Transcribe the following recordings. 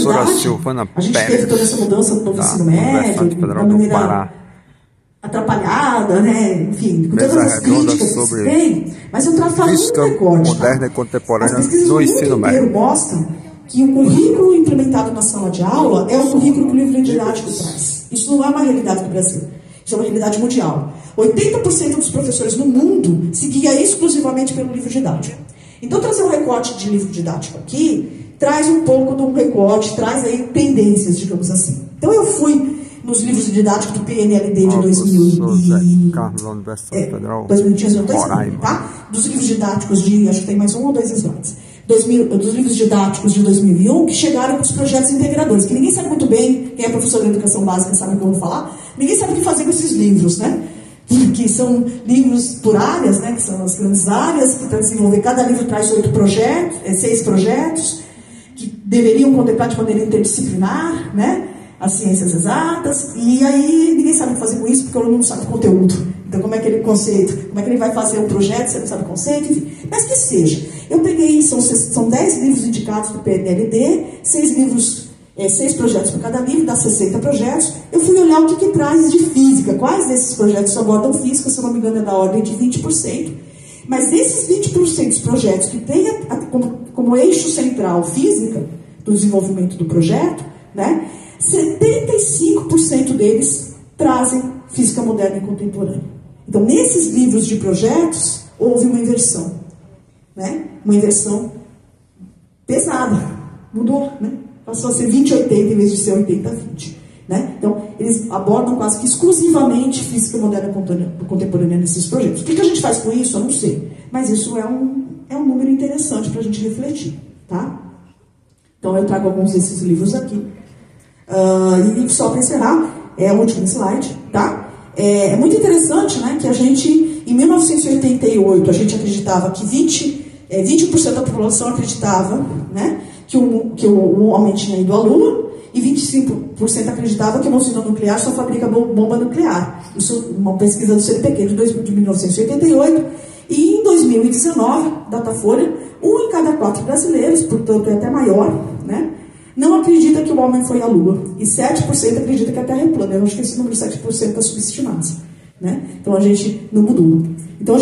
professora Silvana a gente Pérez, teve toda essa mudança do novo ensino Universidade médio, Federal da do maneira Pará. atrapalhada, né? Enfim, com Mesa todas as redonda críticas que se sobre tem, mas eu trato fazendo física um recorte, moderna tá? e contemporânea As pesquisas no do mundo ensino inteiro médio. mostram que o currículo implementado na sala de aula é o currículo que o livro didático traz. Isso não é uma realidade do Brasil, isso é uma realidade mundial. 80% dos professores no mundo seguia exclusivamente pelo livro didático. Então, trazer um recorte de livro didático aqui traz um pouco de um recorte, traz aí tendências, digamos assim. Então, eu fui nos livros didáticos do PNLD de 2015, tá? Dos livros didáticos de, acho que tem mais um ou dois slides, dos livros didáticos de 2001, que chegaram com os projetos integradores, que ninguém sabe muito bem, quem é professor de educação básica sabe o que eu vou falar, ninguém sabe o que fazer com esses livros, né? Que são livros por áreas, né? Que são as grandes áreas, que para desenvolver, cada livro traz 6 projetos, que deveriam contemplar de maneira interdisciplinar, né? As ciências exatas, e aí ninguém sabe o que fazer com isso, porque o aluno não sabe o conteúdo. Então, como é que ele vai fazer um projeto se ele não sabe o conceito, enfim. Mas que seja. Eu peguei, são 10 livros indicados do PNLD, 6 projetos por cada livro, dá 60 projetos. Eu fui olhar o que traz de física, quais desses projetos abordam física, se eu não me engano é da ordem de 20%. Mas desses 20% dos projetos que têm como eixo central física, do desenvolvimento do projeto, né? 75% deles trazem física moderna e contemporânea. Então, nesses livros de projetos, houve uma inversão. Né? Uma inversão pesada. Mudou, né? Passou a ser 20-80 em vez de ser 80-20. Né? Então, eles abordam quase que exclusivamente física moderna e contemporânea nesses projetos. O que a gente faz com isso? Eu não sei. Mas isso é um número interessante para a gente refletir. Tá? Então, eu trago alguns desses livros aqui. E só para encerrar, é o último slide, tá? É muito interessante, né, que a gente, em 1988, a gente acreditava que 20% da população acreditava, né, que o homem tinha ido à Lua, e 25% acreditava que uma usina nuclear só fabrica bomba nuclear. Isso é uma pesquisa do CNPq de 1988. E em 2019, Datafolha, 1 em cada 4 brasileiros, portanto é até maior, né, não acredita que o homem foi à Lua. E 7% acredita que a Terra é plana. Eu acho que esse número de 7% está subestimado. Né? Então a gente não mudou. Então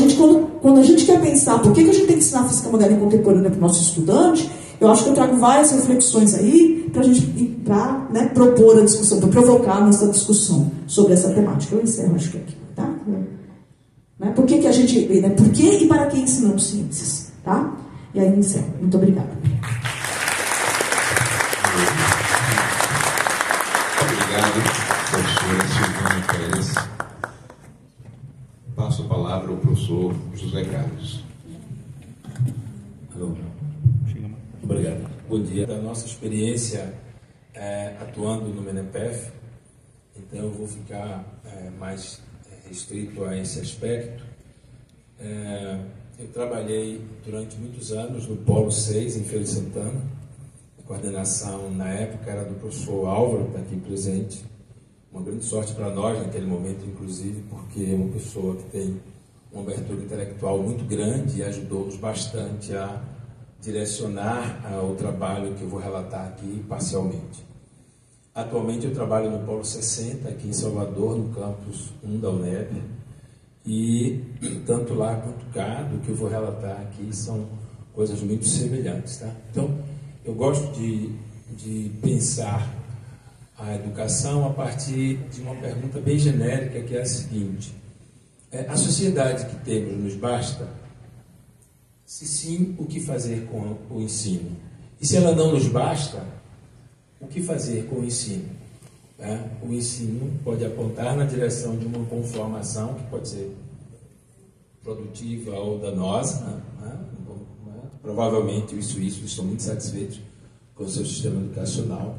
quando a gente quer pensar por que a gente tem que ensinar física moderna e contemporânea para o nosso estudante, eu acho que eu trago várias reflexões aí para a gente né, propor a discussão, para provocar a nossa discussão sobre essa temática. Eu encerro, acho que aqui. Tá? Né? Por que a gente. Né? Por que e para que ensinamos ciências? Tá? E aí eu encerro. Muito obrigada. Obrigado, professora Silvana Pérez. Passo a palavra ao professor José Carlos. Alô. Obrigado. Bom dia. Da nossa experiência atuando no MENEPEF, então eu vou ficar mais restrito a esse aspecto. Eu trabalhei durante muitos anos no Polo 6, em Feira de Santana. A coordenação, na época, era do professor Álvaro, que está aqui presente. Uma grande sorte para nós, naquele momento, inclusive, porque é uma pessoa que tem uma abertura intelectual muito grande e ajudou-nos bastante a direcionar o trabalho que eu vou relatar aqui parcialmente. Atualmente, eu trabalho no Polo 60, aqui em Salvador, no campus 1 da UNEB, e tanto lá quanto cá, do que eu vou relatar aqui, são coisas muito semelhantes. Tá? Então, eu gosto de pensar a educação a partir de uma pergunta bem genérica, que é a seguinte: a sociedade que temos nos basta? Se sim, o que fazer com o ensino? E se ela não nos basta, o que fazer com o ensino? O ensino pode apontar na direção de uma conformação que pode ser produtiva ou danosa, Provavelmente os suíços estão muito satisfeitos com o seu sistema educacional,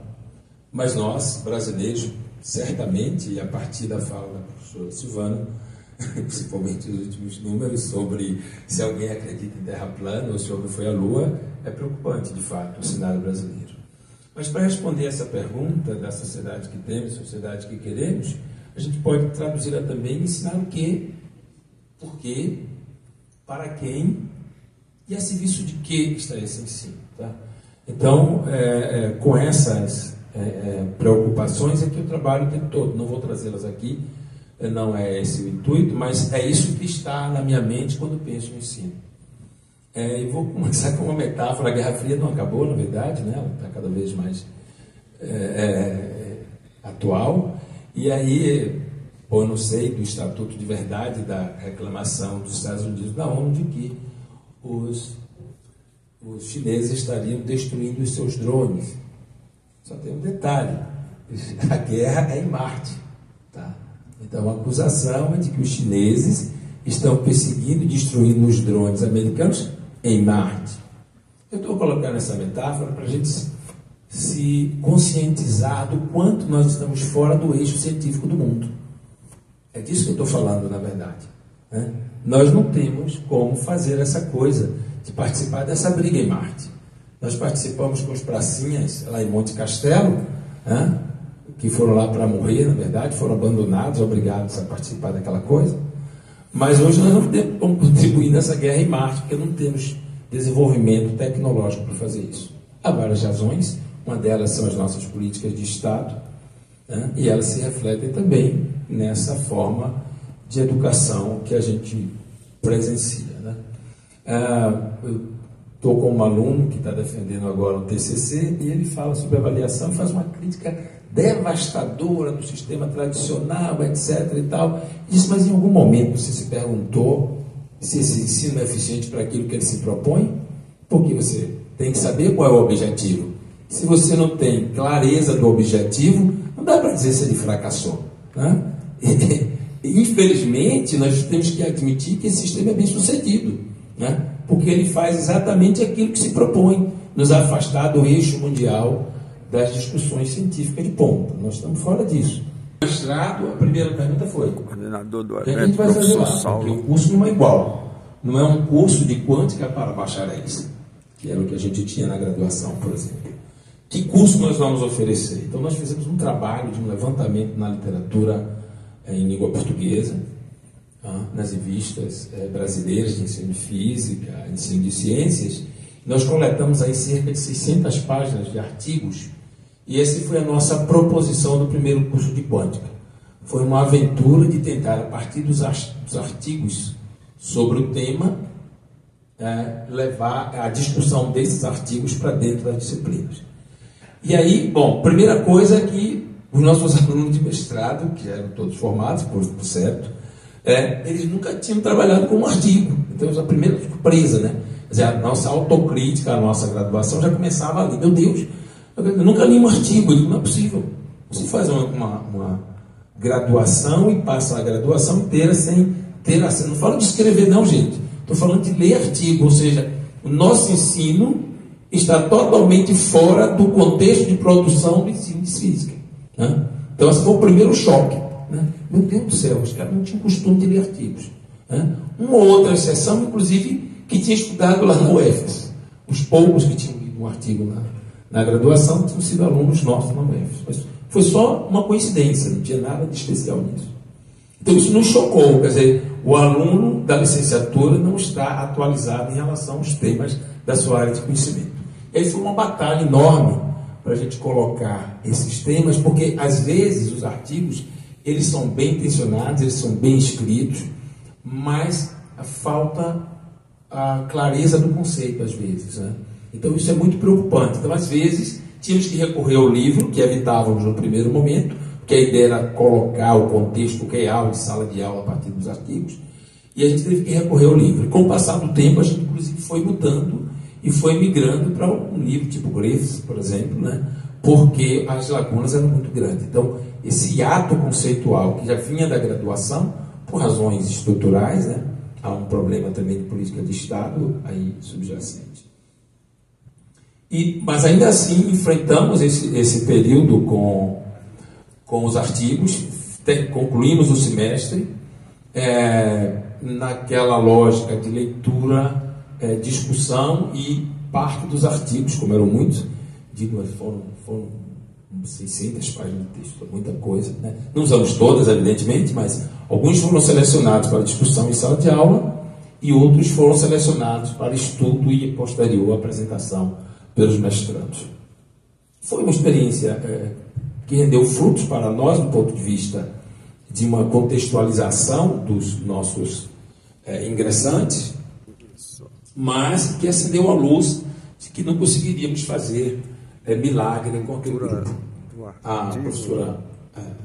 mas nós, brasileiros, certamente, e a partir da fala da professora Silvana, principalmente os últimos números sobre se alguém acredita em terra plana ou se o homem foi à Lua, é preocupante, de fato, o cenário brasileiro. Mas para responder essa pergunta da sociedade que temos, sociedade que queremos, a gente pode traduzir-la também em ensinar o quê, por quê, para quem e a serviço de que está esse ensino. Tá? Então, com essas preocupações é que eu trabalho o tempo todo. Não vou trazê-las aqui, não é esse o intuito, mas é isso que está na minha mente quando penso no ensino. E vou começar com uma metáfora. A Guerra Fria não acabou, na verdade, né? Ela está cada vez mais atual. E aí, eu não sei do Estatuto de Verdade da reclamação dos Estados Unidos da ONU de que os chineses estariam destruindo os seus drones. Só tem um detalhe: a guerra é em Marte. Tá? Então, a acusação é de que os chineses estão perseguindo e destruindo os drones americanos em Marte. Eu estou colocando essa metáfora para a gente se conscientizar do quanto nós estamos fora do eixo científico do mundo. É disso que eu estou falando, na verdade. Né? Nós não temos como fazer essa coisa de participar dessa briga em Marte. Nós participamos com os pracinhas lá em Monte Castelo, né? Que foram lá para morrer, na verdade, foram abandonados, obrigados a participar daquela coisa. Mas hoje nós não temos como contribuir nessa guerra em Marte, porque não temos desenvolvimento tecnológico para fazer isso. Há várias razões, uma delas são as nossas políticas de Estado, né? E elas se refletem também nessa forma de educação que a gente presencia. Né? Eu estou com um aluno que está defendendo agora o TCC e ele fala sobre avaliação e faz uma crítica devastadora do sistema tradicional, etc. e tal. Diz, mas em algum momento você se perguntou se esse ensino é eficiente para aquilo que ele se propõe? Porque você tem que saber qual é o objetivo. Se você não tem clareza do objetivo, não dá para dizer se ele fracassou. Né? Infelizmente, nós temos que admitir que esse sistema é bem sucedido, né? Porque ele faz exatamente aquilo que se propõe, nos afastar do eixo mundial das discussões científicas de ponta. Nós estamos fora disso. No mestrado, a primeira pergunta foi: coordenador do o que a gente vai fazer lá? Porque o curso não é igual. Não é um curso de quântica para bacharéis, que era o que a gente tinha na graduação, por exemplo. Que curso nós vamos oferecer? Então, nós fizemos um trabalho de um levantamento na literatura em língua portuguesa, nas revistas brasileiras de ensino de física, ensino de ciências. Nós coletamos aí cerca de 600 páginas de artigos, e essa foi a nossa proposição do primeiro curso de quântica. Foi uma aventura de tentar, a partir dos artigos sobre o tema, levar a discussão desses artigos para dentro das disciplinas. E aí, bom, primeira coisa é que os nossos alunos de mestrado, que eram todos formados, por certo, eles nunca tinham trabalhado com um artigo. Então, essa é a primeira surpresa, né? Quer dizer, a nossa autocrítica, a nossa graduação já começava ali. Meu Deus, eu nunca li um artigo. Eu digo, não é possível. Você faz uma graduação e passa a graduação inteira sem ter acesso. Não falo de escrever, não, gente. Estou falando de ler artigo. Ou seja, o nosso ensino está totalmente fora do contexto de produção do ensino de física. Né? Então, esse foi o primeiro choque. Né? Meu Deus do céu, os caras não tinham costume de ler artigos. Né? Uma ou outra exceção, inclusive, que tinha estudado lá na UFES. Os poucos que tinham lido um artigo na graduação tinham sido alunos nossos na UFES. Mas foi só uma coincidência, não tinha nada de especial nisso. Então, isso nos chocou. Quer dizer, o aluno da licenciatura não está atualizado em relação aos temas da sua área de conhecimento. E aí foi uma batalha enorme para a gente colocar esses temas, porque às vezes os artigos eles são bem intencionados, eles são bem escritos, mas falta a clareza do conceito às vezes. Né? Então isso é muito preocupante. Então às vezes tínhamos que recorrer ao livro, que evitávamos no primeiro momento, porque a ideia era colocar o contexto real de sala de aula a partir dos artigos, e a gente teve que recorrer ao livro. E com o passar do tempo a gente inclusive foi mudando e foi migrando para um livro tipo Griffiths, por exemplo, né? Porque as lacunas eram muito grandes. Então, esse ato conceitual que já vinha da graduação, por razões estruturais, né? Há um problema também de política de Estado aí subjacente. Mas ainda assim, enfrentamos esse período com os artigos, concluímos o semestre naquela lógica de leitura, discussão e parte dos artigos, como eram muitos, foram 600 páginas de texto, muita coisa. Né? Não usamos todas, evidentemente, mas alguns foram selecionados para discussão em sala de aula e outros foram selecionados para estudo e posterior apresentação pelos mestrandos. Foi uma experiência que rendeu frutos para nós do ponto de vista de uma contextualização dos nossos ingressantes, mas que acendeu a luz de que não conseguiríamos fazer milagre com aquele grupo. A professora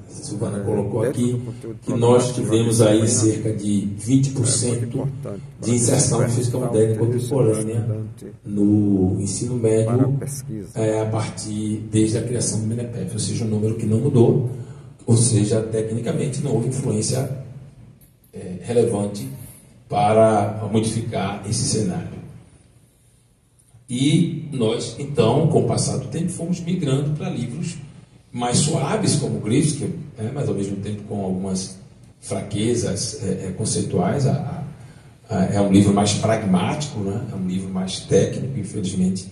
Silvana colocou aqui que nós tivemos aí cerca de 20% de inserção de física moderna e contemporânea no ensino médio desde a criação do MENEPEF, ou seja, um número que não mudou, ou seja, tecnicamente não houve influência relevante para modificar esse cenário. E nós, então, com o passar do tempo, fomos migrando para livros mais suaves, como Grifsky, mas ao mesmo tempo com algumas fraquezas conceituais. É um livro mais pragmático, né? É um livro mais técnico, infelizmente,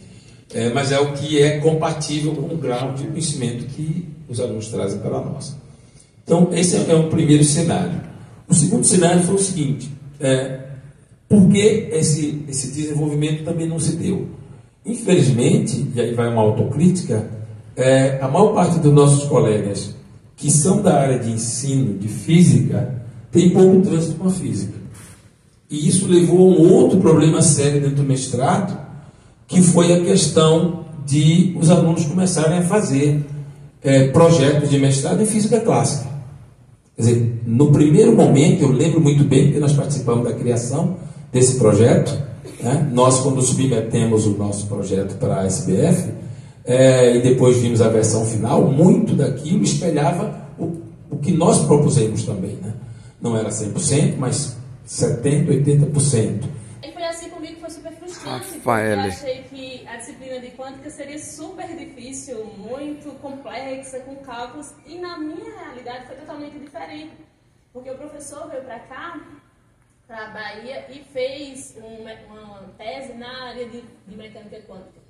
mas é o que é compatível com o grau de conhecimento que os alunos trazem para nós. Então, esse é o primeiro cenário. O segundo cenário foi o seguinte: por que esse desenvolvimento também não se deu? Infelizmente, e aí vai uma autocrítica, a maior parte dos nossos colegas que são da área de ensino de física tem pouco trânsito com a física. E isso levou a um outro problema sério dentro do mestrado, que foi a questão de os alunos começarem a fazer projetos de mestrado em física clássica. Quer dizer, no primeiro momento, eu lembro muito bem que nós participamos da criação desse projeto, né? Nós, quando submetemos o nosso projeto para a SBF, e depois vimos a versão final, muito daquilo espelhava o que nós propusemos também, né? Não era 100%, mas 70%, 80%. E foi assim comigo, foi super frustrante, porque eu achei que a disciplina de quântica seria super difícil, muito complexa, com cálculos, e na minha realidade foi totalmente diferente, porque o professor veio para cá, para a Bahia, e fez uma tese na área de mecânica quântica.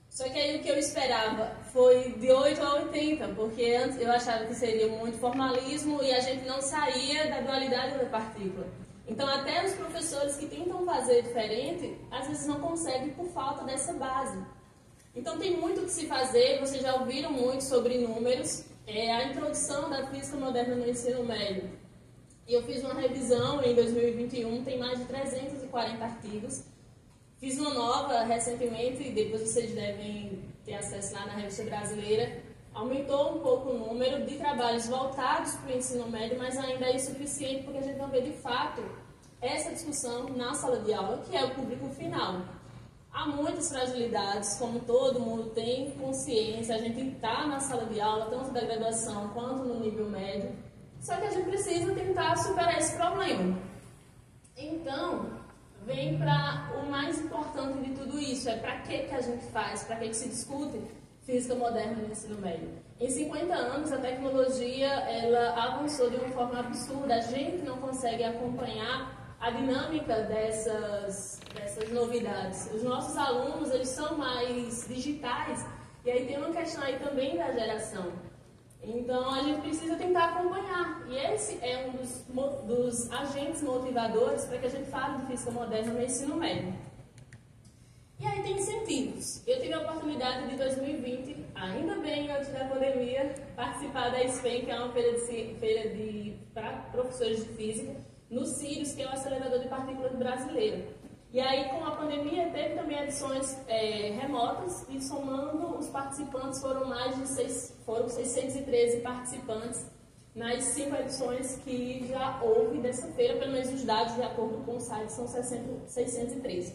Só que aí o que eu esperava foi de 8 a 80, porque antes eu achava que seria muito formalismo e a gente não saía da dualidade da partícula. Então até os professores que tentam fazer diferente, às vezes não conseguem por falta dessa base. Então tem muito o que se fazer, vocês já ouviram muito sobre números, a introdução da física moderna no ensino médio. E eu fiz uma revisão em 2021, tem mais de 340 artigos. Fiz uma nova recentemente, e depois vocês devem ter acesso lá na Revista Brasileira. Aumentou um pouco o número de trabalhos voltados para o ensino médio, mas ainda é insuficiente porque a gente não vê de fato essa discussão na sala de aula, que é o público final. Há muitas fragilidades, como todo mundo tem consciência, a gente está na sala de aula, tanto da graduação quanto no nível médio, só que a gente precisa tentar superar esse problema. Então, vem para o mais importante de tudo isso, para que a gente faz, para que se discute física moderna no ensino médio. Em 50 anos, a tecnologia ela avançou de uma forma absurda, a gente não consegue acompanhar a dinâmica dessas novidades. Os nossos alunos, eles são mais digitais, e aí tem uma questão aí também da geração. Então, a gente precisa tentar acompanhar. E esse é um dos agentes motivadores para que a gente fale de física moderna no ensino médio. E aí tem incentivos. Eu tive a oportunidade de 2020, ainda bem antes da pandemia, participar da SPEN, que é uma feira para professores de física, no CIRIUS, que é o acelerador de partículas brasileiro. E aí, com a pandemia, teve também edições remotas, e somando os participantes, foram 613 participantes nas 5 edições que já houve dessa feira, pelo menos os dados, de acordo com o site, são 613.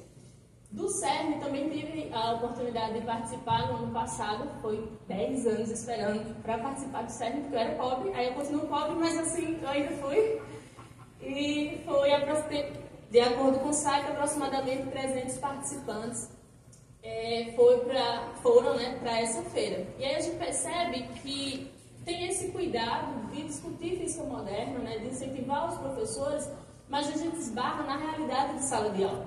Do CERN, também tive a oportunidade de participar no ano passado, foi 10 anos esperando para participar do CERN, porque eu era pobre, aí eu continuo pobre, mas assim, eu ainda fui. E foi de acordo com o site, aproximadamente 300 participantes foram para essa feira. E aí a gente percebe que tem esse cuidado de discutir física moderna, né, de incentivar os professores, mas a gente esbarra na realidade de sala de aula.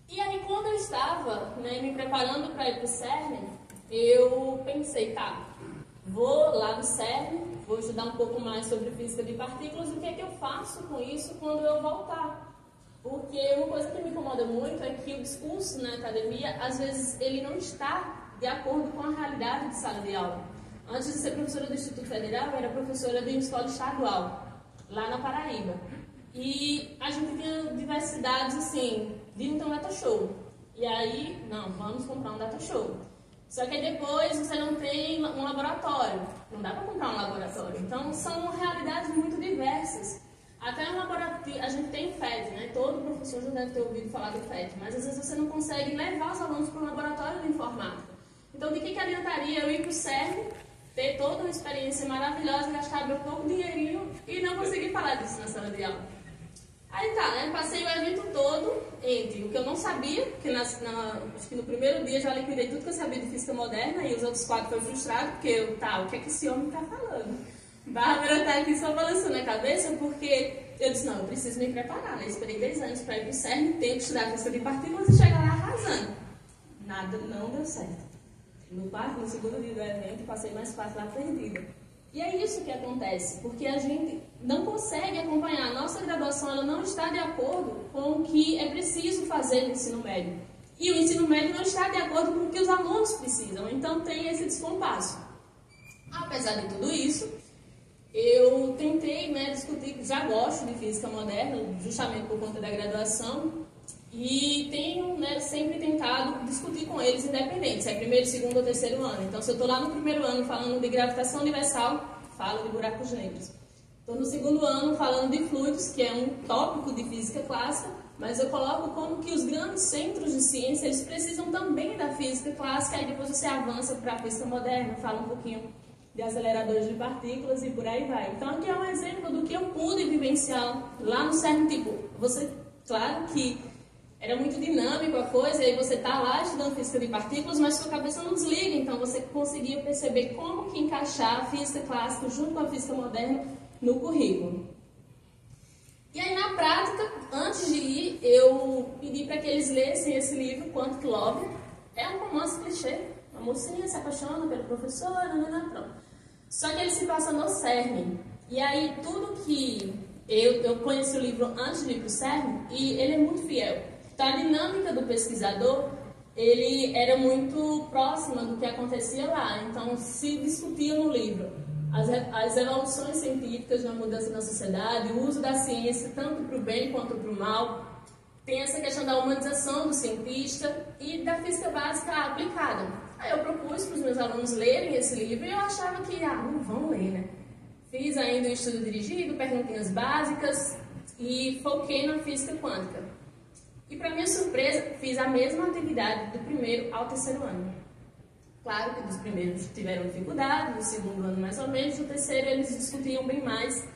E aí, quando eu estava me preparando para ir para o CERN, eu pensei, vou lá no CERN, vou estudar um pouco mais sobre física de partículas, e o que é que eu faço com isso quando eu voltar? Porque uma coisa que me incomoda muito é que o discurso na academia, às vezes, ele não está de acordo com a realidade de sala de aula. Antes de ser professora do Instituto Federal, eu era professora de uma escola estadual, lá na Paraíba. E a gente tinha diversidades, assim, de não ter um data show. E aí, não, vamos comprar um data show. Só que aí depois você não tem um laboratório. Não dá para comprar um laboratório. Então, são realidades muito diversas. Até um laboratório, a gente tem FET, né? Todo professor já deve ter ouvido falar do FET. Mas às vezes você não consegue levar os alunos para um laboratório de informática. Então, de que adiantaria eu ir para o CERN, ter toda uma experiência maravilhosa, gastar meu pouco dinheirinho e não conseguir falar disso na sala de aula? Aí tá, né? Passei o evento todo entre o que eu não sabia, porque acho que no primeiro dia já liquidei tudo que eu sabia de física moderna e os outros 4 foi frustrado, porque o que é que esse homem tá falando? Bárbara tá aqui só balançando a cabeça, porque eu disse, não, eu preciso me preparar, né? Esperei 10 anos para ir pro CERN, tenho que estudar física de partículas e chegar lá arrasando. Nada, não deu certo. No segundo dia do evento, passei mais 4 lá perdida. E é isso que acontece, porque a gente não consegue acompanhar. A nossa graduação ela não está de acordo com o que é preciso fazer no ensino médio. E o ensino médio não está de acordo com o que os alunos precisam. Então tem esse descompasso. Apesar de tudo isso, eu tentei, né, discutir, já gosto de física moderna, justamente por conta da graduação. E tenho, né, sempre tentado discutir com eles independentes, se é primeiro, segundo ou terceiro ano. Então, se eu estou lá no primeiro ano falando de gravitação universal, falo de buracos negros. Estou no segundo ano falando de fluidos, que é um tópico de física clássica, mas eu coloco como que os grandes centros de ciência, eles precisam também da física clássica, aí depois você avança para a física moderna, fala um pouquinho de aceleradores de partículas e por aí vai. Então, aqui é um exemplo do que eu pude vivenciar lá no CERN. Tipo, você, claro que era muito dinâmico a coisa, e aí você está lá estudando física de partículas, mas sua cabeça não desliga, então você conseguia perceber como que encaixar a física clássica junto com a física moderna no currículo. E aí, na prática, antes de ir, eu pedi para que eles lessem esse livro, Quantic Love. É um romance clichê, a mocinha se apaixona pelo professor, pronto. Só que ele se passa no CERN, e aí tudo que eu conheci o livro antes de ir para o CERN, e ele é muito fiel. Então, a dinâmica do pesquisador, ele era muito próxima do que acontecia lá. Então, se discutia no livro as evoluções científicas na mudança na sociedade, o uso da ciência tanto para o bem quanto para o mal. Tem essa questão da humanização do cientista e da física básica aplicada. Aí eu propus para os meus alunos lerem esse livro e eu achava que, não vão ler, né? Fiz ainda um estudo dirigido, perguntinhas básicas e foquei na física quântica. E, para minha surpresa, fiz a mesma atividade do primeiro ao terceiro ano. Claro que dos primeiros tiveram dificuldade, do segundo ano mais ou menos, do terceiro eles discutiam bem mais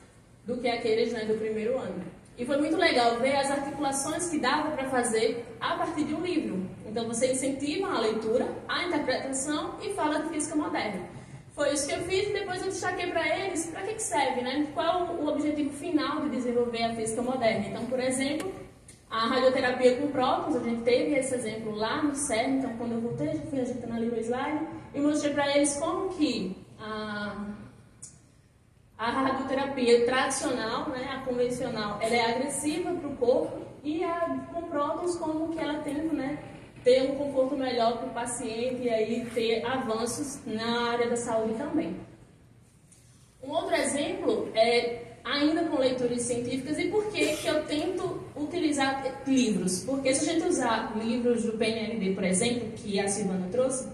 do que aqueles, né, do primeiro ano. E foi muito legal ver as articulações que dava para fazer a partir de um livro. Então você incentiva a leitura, a interpretação e fala de física moderna. Foi isso que eu fiz e depois eu destaquei para eles para que serve, né? Qual o objetivo final de desenvolver a física moderna. Então, por exemplo, a radioterapia com prótons, a gente teve esse exemplo lá no CERN, então quando eu voltei, já fui ajeitando ali o slide, e mostrei para eles como que a radioterapia tradicional, né, a convencional, ela é agressiva para o corpo, e a com prótons como que ela tenta, né, ter um conforto melhor para o paciente e aí ter avanços na área da saúde também. Um outro exemplo é ainda com leituras científicas, e por que eu tento utilizar livros? Porque se a gente usar livros do PNLD, por exemplo, que a Silvana trouxe,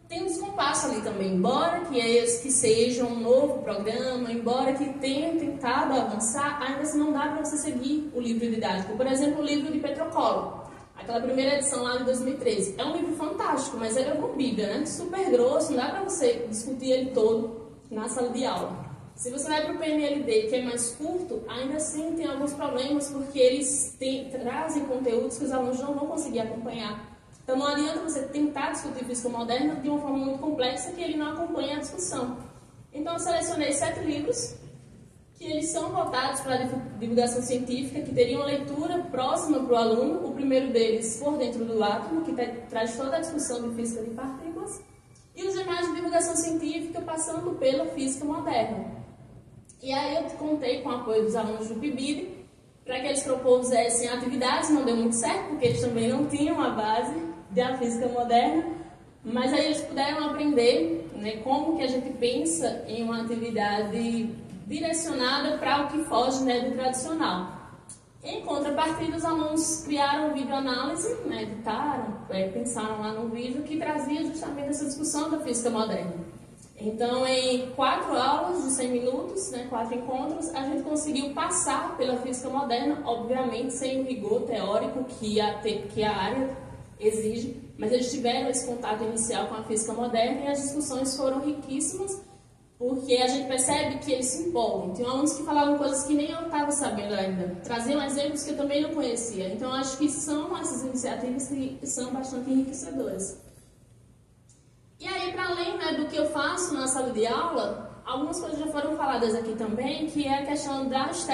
tem um descompasso ali também, embora que seja um novo programa, embora que tenha tentado avançar, ainda assim não dá para você seguir o livro didático. Por exemplo, o livro de Petrocolo, aquela primeira edição lá de 2013. É um livro fantástico, mas ele é uma bíblia, né? Super grosso, não dá para você discutir ele todo na sala de aula. Se você vai para o PNLD, que é mais curto, ainda assim tem alguns problemas, porque eles trazem conteúdos que os alunos não vão conseguir acompanhar. Então não adianta você tentar discutir física moderna de uma forma muito complexa que ele não acompanha a discussão. Então eu selecionei 7 livros, que eles são voltados para a divulgação científica, que teriam leitura próxima para o aluno. O primeiro deles, Por Dentro do Átomo, que traz toda a discussão de física de partículas, e os demais de divulgação científica, passando pela física moderna. E aí eu contei com o apoio dos alunos do PIBID para que eles propusessem atividades. Não deu muito certo, porque eles também não tinham a base da física moderna, mas aí eles puderam aprender, né, como que a gente pensa em uma atividade direcionada para o que foge, né, do tradicional. Em contrapartida, os alunos criaram videoanálise, né, editaram, pensaram lá num vídeo que trazia justamente essa discussão da física moderna. Então, em 4 aulas de 100 minutos, né, 4 encontros, a gente conseguiu passar pela física moderna, obviamente sem o rigor teórico que a área exige, mas eles tiveram esse contato inicial com a física moderna e as discussões foram riquíssimas, porque a gente percebe que eles se empolgam. Tem alunos que falavam coisas que nem eu estava sabendo ainda, traziam exemplos que eu também não conhecia. Então, acho que são essas iniciativas que são bastante enriquecedoras. E aí, para além, né, do que eu faço na sala de aula, algumas coisas já foram faladas aqui também, que é a questão das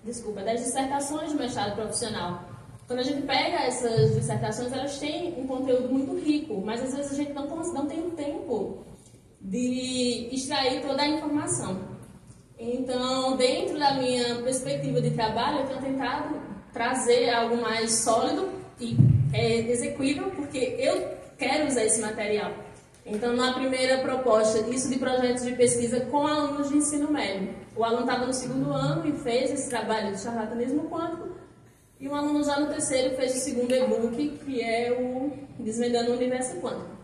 dissertações de mestrado profissional. Quando a gente pega essas dissertações, elas têm um conteúdo muito rico, mas às vezes a gente não tem tempo de extrair toda a informação. Então, dentro da minha perspectiva de trabalho, eu tenho tentado trazer algo mais sólido e execuível, porque eu quero usar esse material. Então, na primeira proposta, isso de projetos de pesquisa com alunos de ensino médio. O aluno estava no 2º ano e fez esse trabalho de charlatanismo quântico, e um aluno já no 3º fez o 2º e-book, que é o Desvendando o Universo Quântico.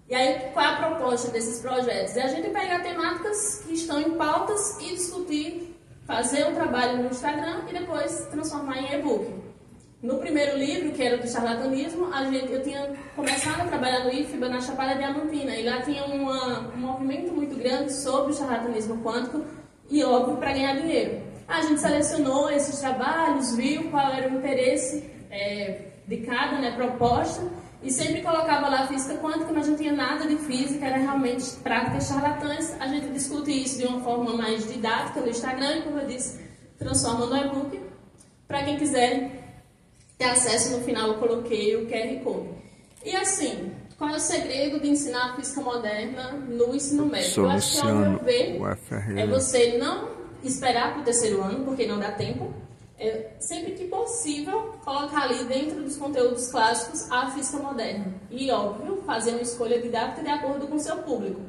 E aí, qual é a proposta desses projetos? É a gente pegar temáticas que estão em pautas e discutir, fazer um trabalho no Instagram e depois transformar em e-book. No primeiro livro, que era do charlatanismo, eu tinha começado a trabalhar no IFBA na Chapada Diamantina, e lá tinha um movimento muito grande sobre o charlatanismo quântico e, óbvio, para ganhar dinheiro. A gente selecionou esses trabalhos, viu qual era o interesse de cada, né, proposta, e sempre colocava lá física quântica, mas não tinha nada de física, era realmente práticas charlatãs. A gente discute isso de uma forma mais didática no Instagram, e, como eu disse, transforma no e-book. Para quem quiser ter acesso, no final eu coloquei o QR Code. E assim, qual é o segredo de ensinar a física moderna no ensino médio? Eu acho que, ao meu ver, é você não esperar para o 3º ano, porque não dá tempo. Sempre que possível, colocar ali dentro dos conteúdos clássicos a física moderna. E, óbvio, fazer uma escolha didática de acordo com o seu público.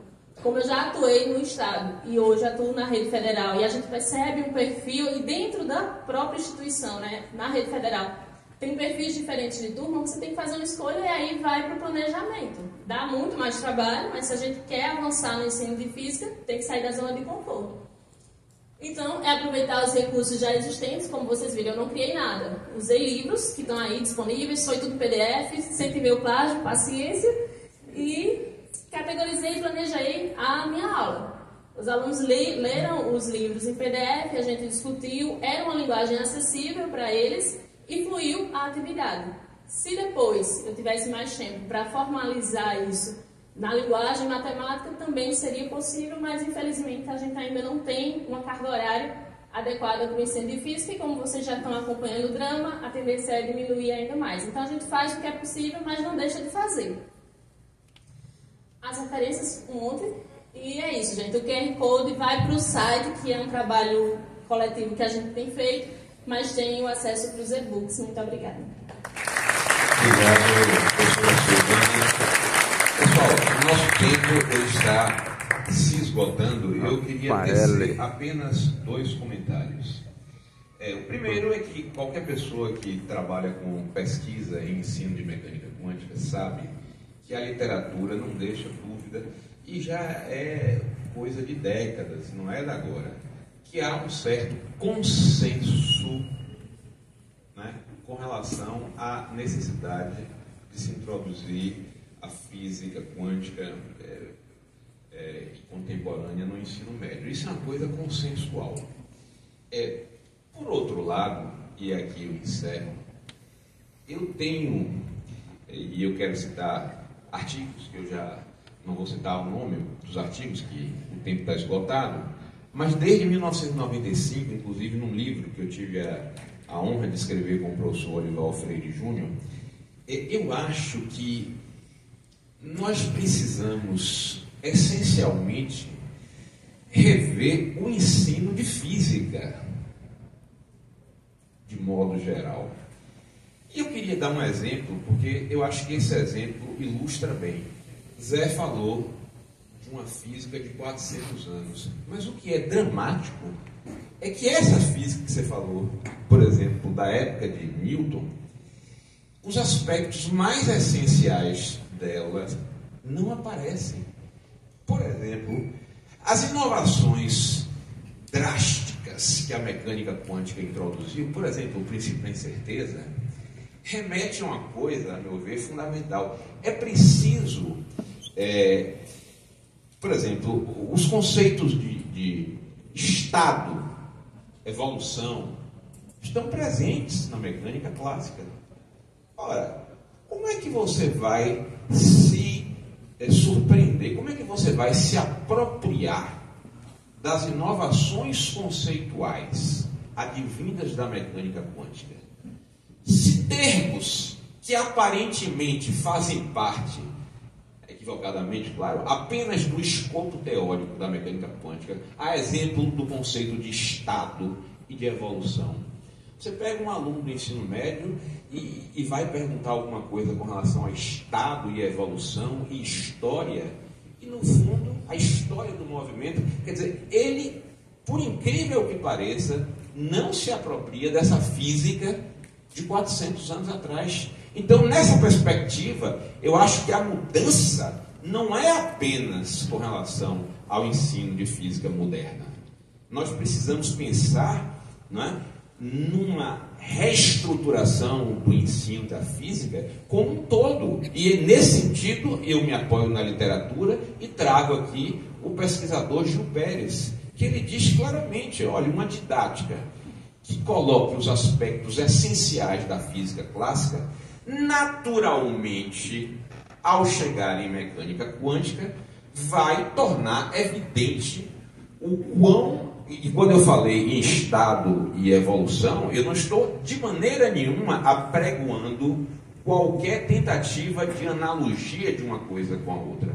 Como eu já atuei no Estado e hoje atuo na rede federal, e a gente percebe um perfil, e dentro da própria instituição, né, na rede federal, tem perfis diferentes de turma, você tem que fazer uma escolha e aí vai para o planejamento. Dá muito mais trabalho, mas se a gente quer avançar no ensino de física, tem que sair da zona de conforto. Então, é aproveitar os recursos já existentes. Como vocês viram, eu não criei nada. Usei livros que estão aí disponíveis, foi tudo PDF, sem ter meu plágio, paciência, e categorizei e planejei a minha aula. Os alunos leram os livros em PDF, a gente discutiu, era uma linguagem acessível para eles e fluiu a atividade. Se depois eu tivesse mais tempo para formalizar isso na linguagem matemática, também seria possível, mas infelizmente a gente ainda não tem uma carga horária adequada para o ensino de física, e como vocês já estão acompanhando o drama, a tendência é diminuir ainda mais. Então a gente faz o que é possível, mas não deixa de fazer. As referências, um monte, e é isso, gente. O QR Code vai para o site, que é um trabalho coletivo que a gente tem feito, mas tem o acesso para os e-books. Muito obrigada. Obrigado, professora Silvana. Pessoal, o nosso tempo ele está se esgotando. Eu queria tecer apenas 2 comentários. O primeiro é que qualquer pessoa que trabalha com pesquisa e ensino de mecânica quântica sabe que a literatura não deixa dúvida, e já é coisa de décadas, não é da agora, que há um certo consenso, né, com relação à necessidade de se introduzir a física quântica contemporânea no ensino médio. Isso é uma coisa consensual. Por outro lado, e aqui eu encerro, eu tenho, e eu quero citar artigos, que eu já não vou citar o nome dos artigos, que o tempo está esgotado, mas desde 1995, inclusive num livro que eu tive a honra de escrever com o professor Olival Freire Júnior, eu acho que nós precisamos, essencialmente, rever o ensino de física modo geral. E eu queria dar um exemplo, porque eu acho que esse exemplo ilustra bem. Zé falou de uma física de 400 anos, mas o que é dramático é que essa física que você falou, por exemplo, da época de Newton, os aspectos mais essenciais dela não aparecem. Por exemplo, as inovações drásticas que a mecânica quântica introduziu, por exemplo, o princípio da incerteza, remete a uma coisa, a meu ver, fundamental. É preciso, por exemplo, os conceitos de estado, evolução, estão presentes na mecânica clássica. Ora, como é que você vai se surpreender, como é que você vai se apropriar das inovações conceituais advindas da mecânica quântica, se termos que aparentemente fazem parte, equivocadamente, claro, apenas do escopo teórico da mecânica quântica, a exemplo do conceito de estado e de evolução. Você pega um aluno do ensino médio e vai perguntar alguma coisa com relação a estado e evolução e história, e no fundo, a história do movimento, quer dizer, ele, por incrível que pareça, não se apropria dessa física de 400 anos atrás. Então, nessa perspectiva, eu acho que a mudança não é apenas com relação ao ensino de física moderna. Nós precisamos pensar, não é, numa reestruturação do ensino da física como um todo. E nesse sentido, eu me apoio na literatura e trago aqui o pesquisador Gil Pérez, que ele diz claramente, olha, uma didática que coloque os aspectos essenciais da física clássica, naturalmente, ao chegar em mecânica quântica, vai tornar evidente o quão, e quando eu falei em estado e evolução, eu não estou de maneira nenhuma apregoando qualquer tentativa de analogia de uma coisa com a outra.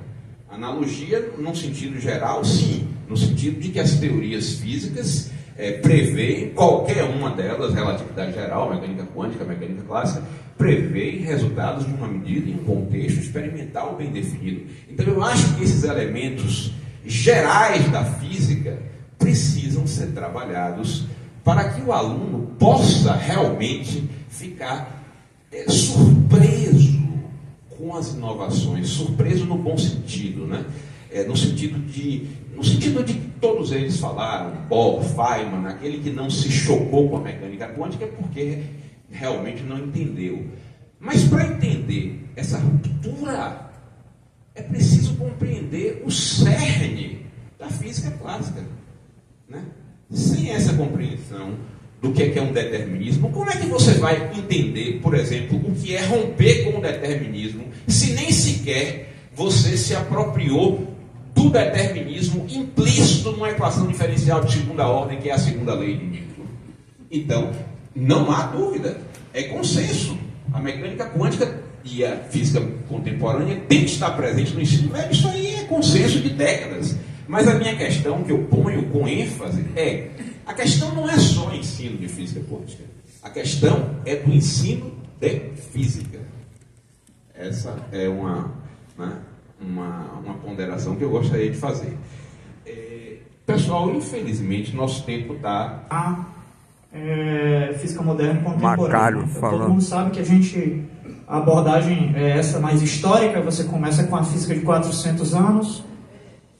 Analogia, num sentido geral, sim, no sentido de que as teorias físicas prevêem, qualquer uma delas, relatividade geral, mecânica quântica, mecânica clássica, prevêem resultados de uma medida em um contexto experimental bem definido. Então eu acho que esses elementos gerais da física precisam ser trabalhados para que o aluno possa realmente ficar surpreso com as inovações, surpreso no bom sentido, né? No sentido de que todos eles falaram, Bohr, Feynman, aquele que não se chocou com a mecânica quântica é porque realmente não entendeu. Mas para entender essa ruptura, é preciso compreender o cerne da física clássica, né? Sem essa compreensão do que é um determinismo, como é que você vai entender, por exemplo, o que é romper com o determinismo, se nem sequer você se apropriou do determinismo implícito numa equação diferencial de segunda ordem, que é a segunda lei de Newton? Então, não há dúvida, é consenso. A mecânica quântica e a física contemporânea tem que estar presente no ensino médio. Isso aí é consenso de décadas. Mas a minha questão, que eu ponho com ênfase, a questão não é só o ensino de física quântica. A questão é do ensino de física. Essa é uma ponderação que eu gostaria de fazer. Pessoal, infelizmente, nosso tempo está... física moderna e contemporânea. Macário então, falando. Todo mundo sabe que a abordagem é essa mais histórica. Você começa com a física de 400 anos,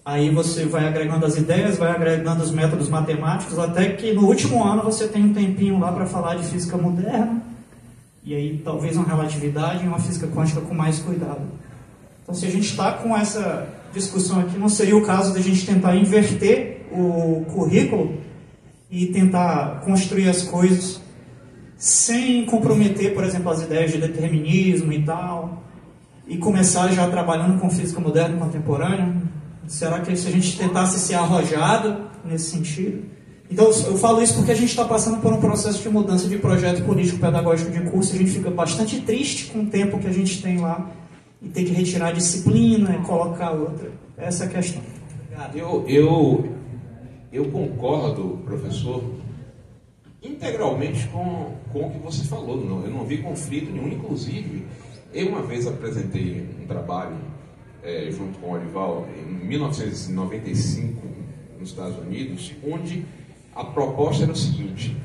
aí você vai agregando as ideias, vai agregando os métodos matemáticos, até que no último ano você tem um tempinho lá para falar de física moderna, e aí talvez uma relatividade e uma física quântica com mais cuidado. Então, se a gente está com essa discussão aqui, não seria o caso de a gente tentar inverter o currículo e tentar construir as coisas sem comprometer, por exemplo, as ideias de determinismo e tal, e começar já trabalhando com física moderna e contemporânea? Será que se a gente tentasse ser arrojado nesse sentido? Então, eu falo isso porque a gente está passando por um processo de mudança de projeto político-pedagógico de curso, e a gente fica bastante triste com o tempo que a gente tem lá, e tem que retirar a disciplina e colocar outra. Essa é a questão. Eu concordo, professor, integralmente com o que você falou. Não, eu não vi conflito nenhum. Inclusive, eu uma vez apresentei um trabalho junto com o Olival em 1995 nos Estados Unidos, onde a proposta era o seguinte: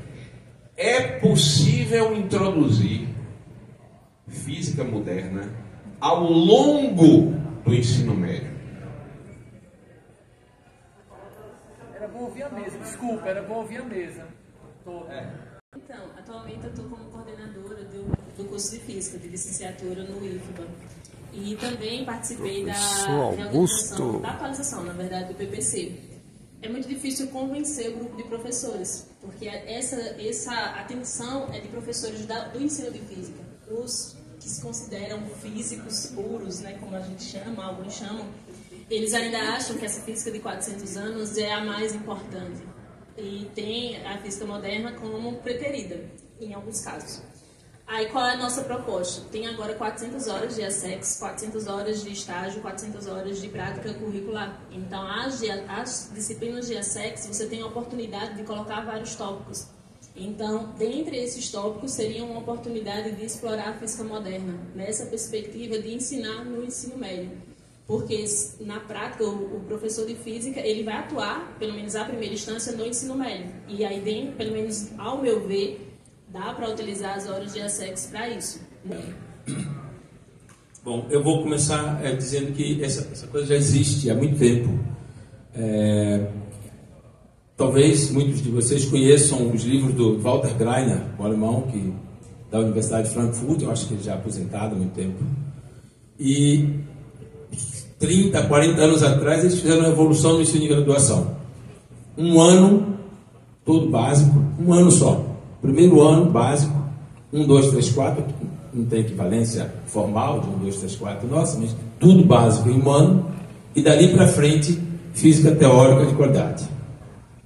é possível introduzir física moderna ao longo do ensino médio. Era bom ouvir a mesa, desculpa, era bom ouvir a mesa. Então, atualmente eu estou como coordenadora do curso de Física, de licenciatura no IFBA. E também participei da reorganização, da atualização, na verdade, do PPC. É muito difícil convencer o grupo de professores, porque essa atenção é de professores do ensino de Física. Os que se consideram físicos puros, né, como a gente chama, alguns chamam, eles ainda acham que essa física de 400 anos é a mais importante. E tem a física moderna como preterida, em alguns casos. Aí, qual é a nossa proposta? Tem agora 400 horas de ASEX, 400 horas de estágio, 400 horas de prática curricular. Então, as disciplinas de ASEX, você tem a oportunidade de colocar vários tópicos. Então, dentre esses tópicos, seria uma oportunidade de explorar a física moderna, nessa perspectiva de ensinar no ensino médio. Porque, na prática, o professor de física, ele vai atuar, pelo menos à primeira instância, no ensino médio. E aí, pelo menos ao meu ver, dá para utilizar as horas de ASEX para isso. Bom, eu vou começar dizendo que essa coisa já existe há muito tempo. Talvez muitos de vocês conheçam os livros do Walter Greiner, um alemão da Universidade de Frankfurt. Eu acho que ele já é aposentado há muito tempo. E 30, 40 anos atrás, eles fizeram uma revolução no ensino de graduação. Um ano, todo básico, um ano só. Primeiro ano, básico, 1, 2, 3, 4, não tem equivalência formal de 1, 2, 3, 4, nossa, mas tudo básico em um ano, e dali para frente, física teórica de qualidade,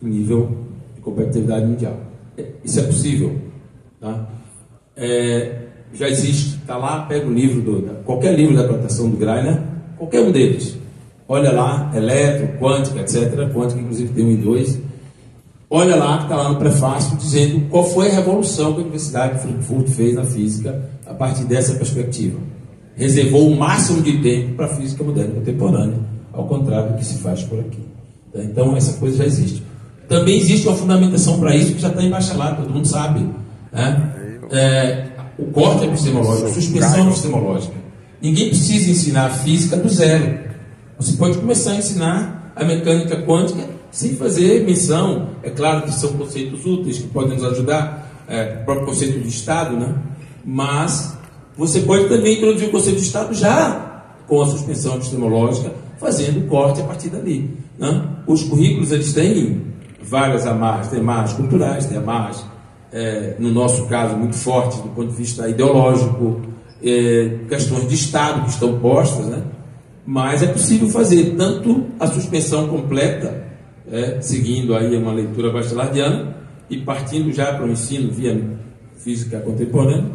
em nível de competitividade mundial. Isso é possível. Tá? Já existe, está lá, pega o livro, qualquer livro da plantação do Greiner, qualquer um deles, olha lá, eletro, quântica, etc., quântica inclusive tem 1 e 2, olha lá, que está lá no prefácio, dizendo qual foi a revolução que a Universidade de Frankfurt fez na física a partir dessa perspectiva. Reservou o máximo de tempo para a física moderna contemporânea, ao contrário do que se faz por aqui. Então, essa coisa já existe. Também existe uma fundamentação para isso que já está em bacharelado, todo mundo sabe. Né? O corte epistemológico, a suspensão epistemológica. Ninguém precisa ensinar a física do zero. Você pode começar a ensinar a mecânica quântica sem fazer menção. É claro que são conceitos úteis que podem nos ajudar, o próprio conceito de Estado, né? Mas você pode também introduzir o conceito de Estado já com a suspensão epistemológica, fazendo o corte a partir dali. Né? Os currículos, eles têm várias amarras, tem amarras culturais, tem amarras, no nosso caso, muito fortes do ponto de vista ideológico, questões de Estado que estão postas, né? Mas é possível fazer tanto a suspensão completa, seguindo aí uma leitura bachareladiana e partindo já para o ensino via física contemporânea,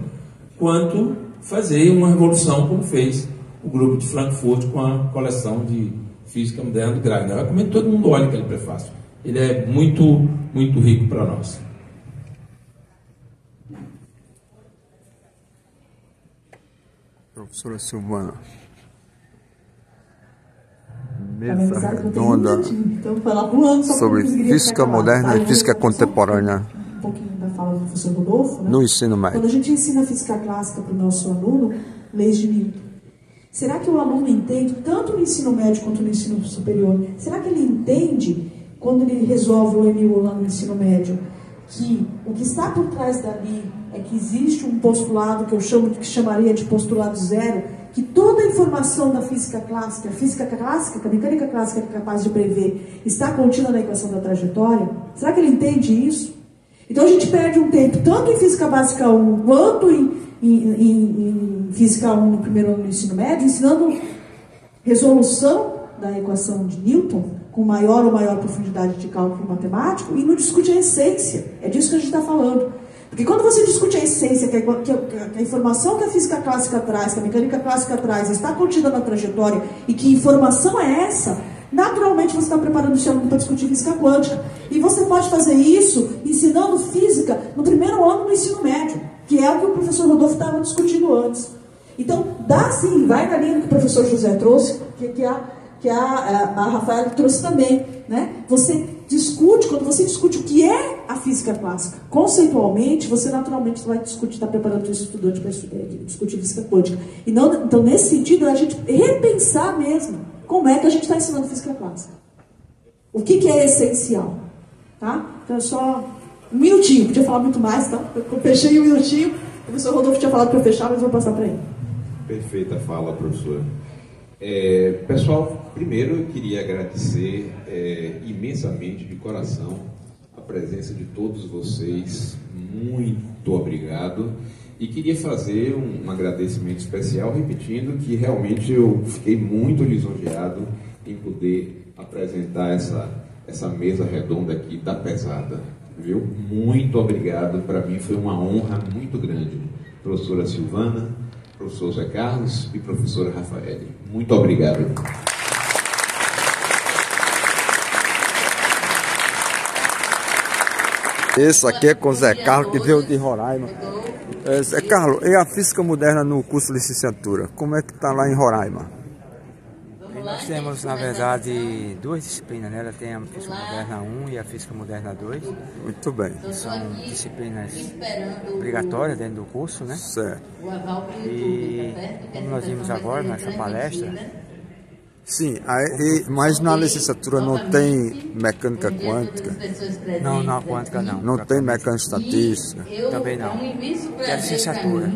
quanto fazer uma revolução como fez o grupo de Frankfurt com a coleção de física moderna do Greiner. Eu recomendo que todo mundo olhe aquele prefácio. Ele é muito, muito rico para nós. Professora Silvana. Mesa redonda sobre física moderna e física contemporânea um pouquinho da fala do professor Rodolfo, né? No ensino médio. Quando a gente ensina física clássica para o nosso aluno, leis de Newton, será que o aluno entende, tanto no ensino médio quanto no ensino superior, será que ele entende, quando ele resolve o MU lá no ensino médio, que o que está por trás dali é que existe um postulado que eu chamaria de postulado zero, que toda a informação da física clássica, a mecânica clássica é capaz de prever, está contida na equação da trajetória? Será que ele entende isso? Então a gente perde um tempo, tanto em física básica 1, quanto em física 1 no primeiro ano do ensino médio, ensinando resolução da equação de Newton, com maior ou maior profundidade de cálculo matemático, e não discute a essência. É disso que a gente está falando. Porque quando você discute a essência, que a informação que a física clássica traz, que a mecânica clássica traz, está contida na trajetória, e que informação é essa, Naturalmente você está preparando o seu aluno para discutir física quântica. E você pode fazer isso ensinando física no primeiro ano do ensino médio, que é o que o professor Rodolfo estava discutindo antes. Então, dá sim, vai na linha que o professor José trouxe, que a Rafaela trouxe também, né? Você discute, quando você discute o que é a física clássica, conceitualmente, você naturalmente vai discutir, está preparando o estudante para discutir física quântica. E não, então, nesse sentido, é a gente repensar mesmo como é que a gente está ensinando física clássica. O que é essencial, tá? Então, é só um minutinho, podia falar muito mais, tá? Eu fechei um minutinho, o professor Rodolfo tinha falado para eu fechar, mas eu vou passar para ele. Perfeita fala, professora. Pessoal, primeiro eu queria agradecer imensamente, de coração, a presença de todos vocês. Muito obrigado. E queria fazer um agradecimento especial, repetindo que realmente eu fiquei muito lisonjeado em poder apresentar essa mesa redonda aqui da pesada. Viu? Muito obrigado. Para mim foi uma honra muito grande. Professora Silvana, professor Zé Carlos e professora Rafaele. Muito obrigado. Esse aqui é com o Zé Carlos, que veio de Roraima. Zé Carlos, e a física moderna no curso de licenciatura? Como é que está lá em Roraima? Nós temos, na verdade, duas disciplinas, né? Ela tem a Física Moderna 1 e a Física Moderna 2. Muito bem. São disciplinas obrigatórias dentro do curso, né? Certo. E como nós vimos agora nessa palestra... Sim, mas na licenciatura não tem mecânica quântica? Não, na quântica não. Não tem mecânica estatística? Também não. É a licenciatura.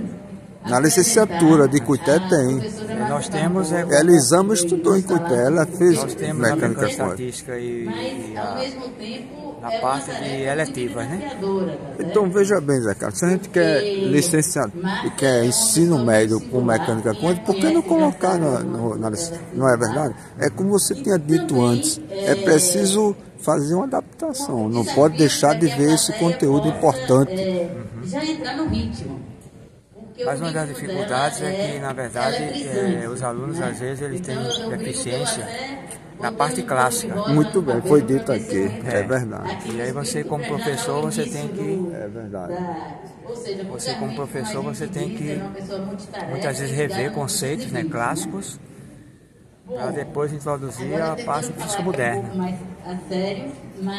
Na licenciatura de Cuité tem. Nós temos... Elisama estudou em Cuité, ela fez nós temos mecânica a estatística e na parte de eletivas, né? Então veja bem, Zé Carlos, se a gente quer licenciatura e quer ensino médio com mecânica quântica, por que não colocar na licenciatura? Não é verdade? É como você tinha dito antes, é preciso fazer uma adaptação, não pode deixar de ver esse conteúdo importante. Já entrar no ritmo. Mas uma das dificuldades é que, na verdade, os alunos, às vezes, eles têm deficiência na parte clássica. Muito bem, foi dito aqui, é verdade. E aí você, como professor, você tem que... É verdade. Você, como professor, você tem que, muitas vezes, rever conceitos, né, clássicos, para depois introduzir a parte de física moderna.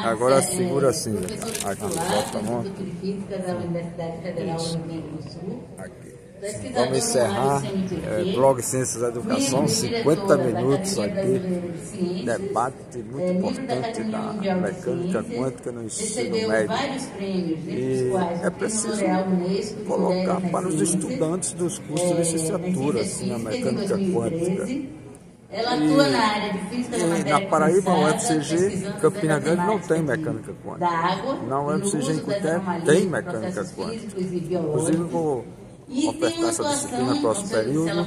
Agora segura assim, aqui, bota a mão. Aqui. Vamos encerrar blog Ciências da Educação, 50 minutos aqui, debate muito importante da mecânica quântica no ensino médio. E é preciso colocar para os estudantes dos cursos de licenciatura, assim, a mecânica quântica. Ela atua na área de física da matéria. Na Paraíba, o FCG, Campina Grande, não tem mecânica quântica. Na UFCG em Cuité tem mecânica quântica. Inclusive, vou ofertar essa disciplina no próximo período. E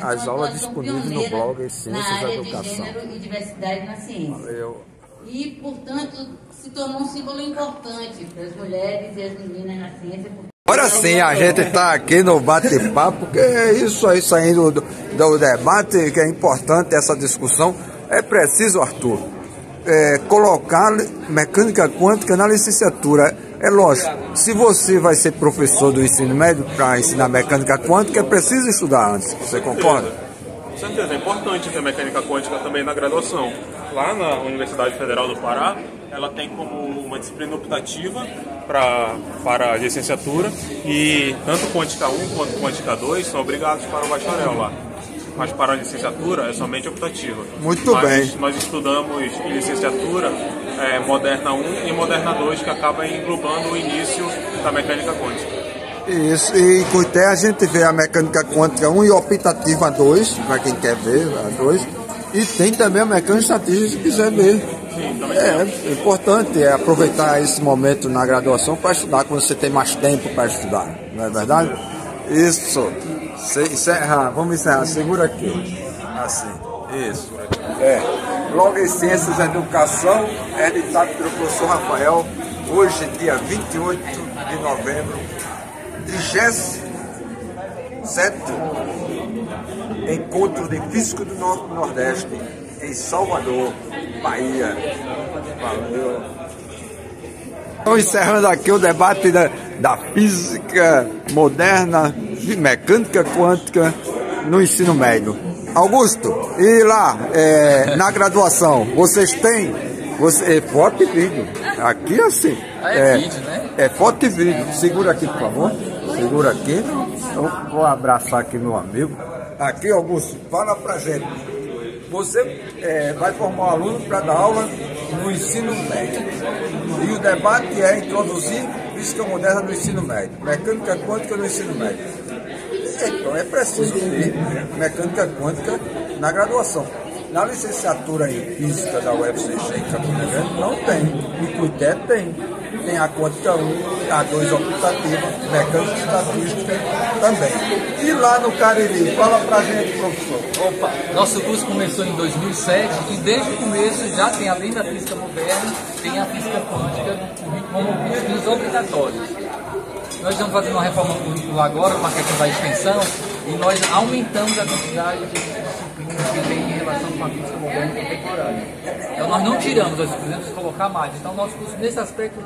as aulas disponíveis no blog Ciências da Educação. E diversidade na ciência. Valeu. E, portanto, se tornou um símbolo importante para as mulheres e as meninas na ciência. Agora sim, a gente está aqui no bate-papo, porque é isso aí saindo do debate, que é importante essa discussão. É preciso, Arthur, colocar mecânica quântica na licenciatura. É lógico, se você vai ser professor do ensino médio para ensinar mecânica quântica, é preciso estudar antes. Você concorda? Com certeza, é importante ter mecânica quântica também na graduação. Lá na Universidade Federal do Pará, ela tem como uma disciplina optativa para a licenciatura, e tanto Quântica 1 quanto Quântica 2 são obrigados para o bacharel lá. Mas para a licenciatura é somente optativa. Muito bem. Nós estudamos em licenciatura Moderna 1 e Moderna 2, que acaba englobando o início da mecânica quântica. Isso, e em Cuité a gente vê a mecânica quântica 1 e optativa 2, para quem quer ver, a 2, e tem também a mecânica estatística, se quiser ver. Sim, também é importante aproveitar esse momento na graduação para estudar, quando você tem mais tempo para estudar, não é verdade? Isso. Vamos encerrar, segura aqui. Assim, isso. Blog Ciências da Educação, editado pelo professor Rafael, hoje, dia 28 de novembro, 37º Encontro de Física do Norte-Nordeste, em Salvador, Bahia. Valeu. Estamos encerrando aqui o debate da física moderna de mecânica quântica no ensino médio. Augusto, e lá na graduação, vocês têm foto e vídeo? Aqui assim. Vídeo, né? É foto e vídeo. Segura aqui, por favor. Segura aqui. Eu vou abraçar aqui meu amigo. Aqui, Augusto, fala pra gente. Você vai formar um aluno para dar aula no ensino médio. E o debate é introduzir física moderna no ensino médio, mecânica quântica no ensino médio. Então é preciso ter mecânica quântica na graduação. Na licenciatura em física da UFCG em Campina Grande não tem. E Cuité tem. Tem a quântica 1, a 2 optativa, mecânica estatística também. E lá no Cariri, fala pra gente, professor. Opa, nosso curso começou em 2007 e desde o começo já tem, além da física moderna, tem a física quântica como cursos obrigatórios. Nós estamos fazendo uma reforma curricular agora, com a questão da extensão, e nós aumentamos a quantidade de disciplinas que tem em relação com a física moderna e contemporânea. Então nós não tiramos, nós precisamos colocar mais. Então nosso curso nesse aspecto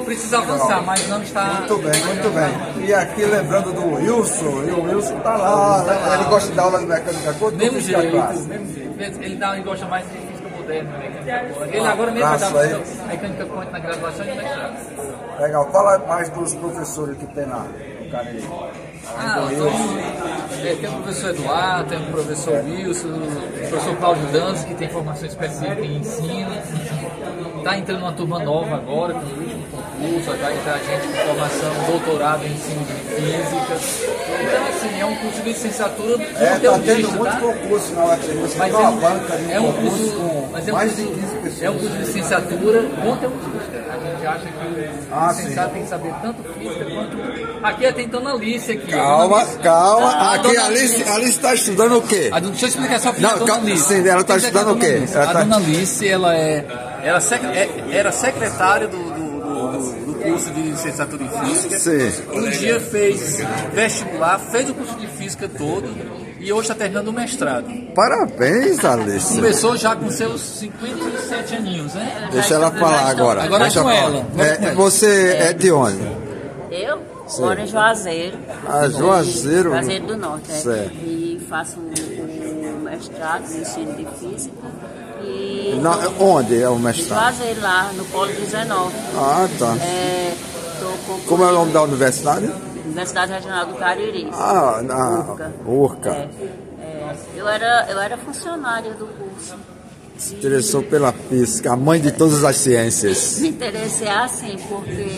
precisa avançar, mas não está... Muito bem, muito bem. E aqui lembrando do Wilson, e o Wilson está lá, ele gosta de dar aula de mecânica quântica? Mesmo jeito. Ele gosta mais de física moderna, mecânica quântica. Ele agora mesmo vai dar mecânica quântica na graduação e no mestrado. Legal, fala mais dos professores que tem lá no Cariri. Tem o professor Eduardo, tem o professor Wilson, o professor Cláudio Dantas, que tem formação específica em ensino. Está entrando uma turma nova agora, com o último concurso, vai entrar gente com formação, doutorado em ensino de física. Então, assim, é um curso de licenciatura. Está tendo muito concurso na UFCG, mas é um curso com mais de 15 pessoas. É um curso de licenciatura conteudista. A gente acha que o licenciado tem que saber tanto física quanto... Aqui até então a Alice aqui. Calma. Aqui a Alice está estudando o quê? Deixa eu explicar só para a dona Alice. Sim, ela está estudando o quê? A dona Alice, ela era secretária do curso de licenciatura em física. Sim. Um dia fez vestibular, fez o curso de física todo e hoje está terminando o mestrado. Parabéns, Alice. Começou já com seus 57 aninhos, né? Deixa ela falar agora. Agora é com ela. Você é de onde? Eu? Moro em Juazeiro. Juazeiro? Juazeiro do Norte, certo. E faço um mestrado no ensino de física. Onde é o mestrado? Juazeiro, lá no Polo 19. Ah, tá. Como é o nome da universidade? Universidade Regional do Cariri. URCA. Eu era funcionária do curso. Se interessou pela física, a mãe de todas as ciências. Me interessei assim, porque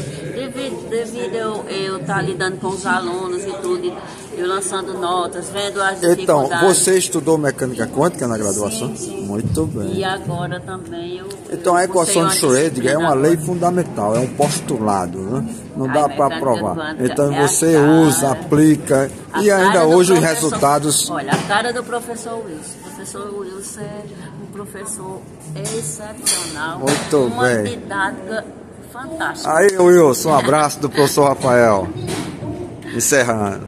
devido eu estar lidando com os alunos e tudo, eu lançando notas, vendo as dificuldades. Então, você estudou mecânica quântica na graduação? Sim. Muito bem. E agora também Então a equação de Schrödinger é uma lei fundamental, é um postulado, né? Não dá para provar. Então você usa, aplica e ainda hoje os resultados... Olha, a cara do professor Wilson. O professor Wilson é um professor excepcional. Muito uma bem. didática fantástica. Aí, Wilson, um abraço do professor Rafael. Encerrando.